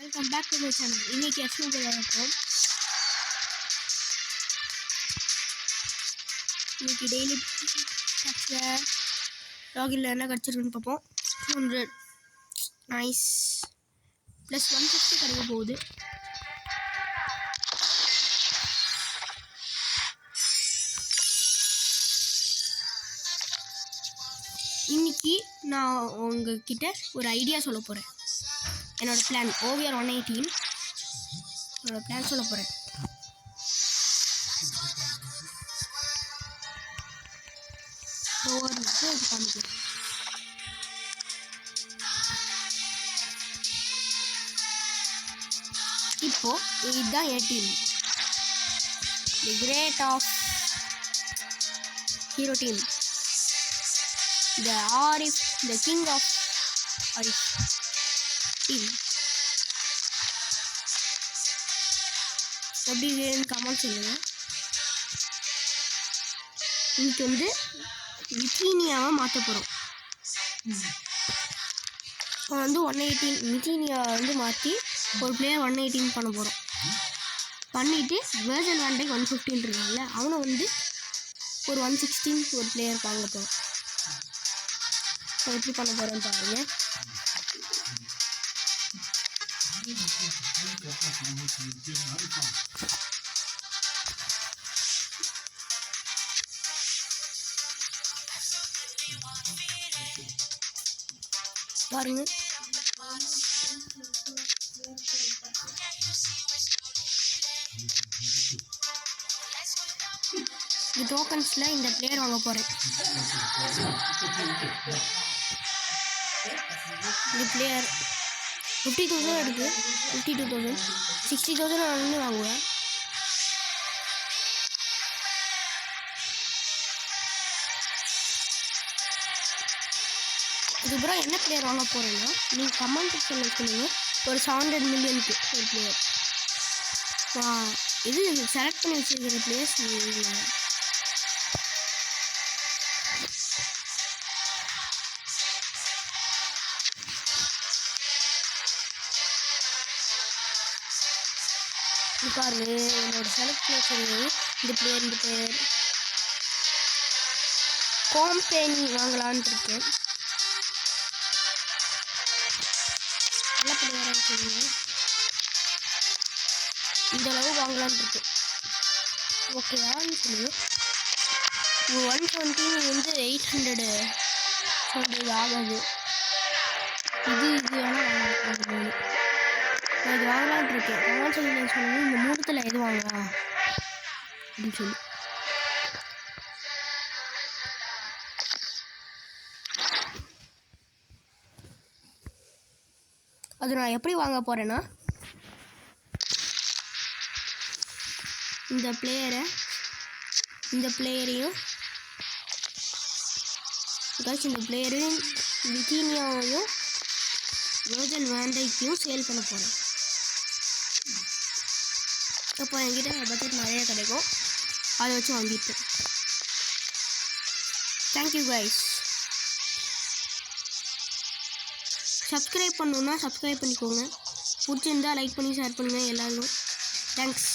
Welcome back to my channel. இன்னைக்கு explain பண்ண இருக்கோம். இன்னைக்கு டெய்லி டாக்ஸில் லாகின்ல என்ன கிடச்சிருக்குன்னு பார்ப்போம். 200 நைஸ் ப்ளஸ் 150 கிடைக்க போகுது. இன்னைக்கு நான் உங்ககிட்ட ஒரு ஐடியா சொல்ல போகிறேன். என்னோட பிளான் OVR 118 என்னோட பிளான் சொல்ல போகிறேன். இப்போ இதுதான் 18 the great of hero team, the Arif, the king of Arif team. எப்படி வேணும்னு கமெண்ட் சொல்லுங்க. இன்னைக்கு வந்து மிட்டீனியாவை மாற்ற போகிறோம். வந்து 118 மிட்டீனியாவை வந்து மாற்றி ஒரு பிளேயர் 118 பண்ண போகிறோம். பண்ணிவிட்டு வேர்ஜன் வேண்டை 115 இருக்காங்கல்ல, அவனை வந்து ஒரு 116 ஒரு பிளேயர் வாங்க போகிறோம். எப்படி பண்ண போகிறேன்னு பாருங்க. பாருங்க, இந்த டோக்கன்ஸில் இந்த பிளேயர் வாங்க போகிறேன். இந்த பிளேயர் 50,000 இருக்குது. 52,000 60,000 வந்து வாங்குவேன். இதுக்கப்புறம் என்ன பிளேயர் வாங்க போகிறேன்னா, நீங்கள் கமெண்ட் சொல்லுங்க. ஒரு 700 மில்லியனுக்கு ஒரு பிளேயர் இது செலக்ட் பண்ணி வச்சுருக்கிற பிளேயர்ஸ். பாருங்க, என்னோட செலக்ட் பிளேயர் இந்த பிளேயர் கோம்பேனி வாங்கலான்னு இருக்கேன். நல்ல பிளேயராக சொல்லுங்க. இந்த அளவு வாங்கலான்னு இருக்கு. ஓகேவான்னு சொல்லுங்க. 120 வந்து 800 சொல்கிறது ஆகாது. இது வேணால் வாங்கலாம். நான் இது வாங்கலான் இருக்கேன். கமெண்ட் சொல்லுங்க. இந்த மூணத்தில் எது வாங்கலாம் அப்படின்னு சொல்லி. அது நான் எப்படி வாங்க போகிறேன்னா, இந்த பிளேயரையும் இந்த பிளேயரையும் மிட்டீனியாவையும் வேர்ஜன் வேண்டைக்கும் சேல் பண்ண போகிறேன். அப்போ என்கிட்ட பட்ஜெட் நிறைய கிடைக்கும். அதை வச்சு வாங்கிட்டேன். Thank you guys. சப்ஸ்கிரைப் பண்ணணுன்னா சப்ஸ்கிரைப் பண்ணிக்கோங்க. பிடிச்சிருந்தா லைக் பண்ணி ஷேர் பண்ணுங்கள் எல்லாரும். தேங்க்ஸ்.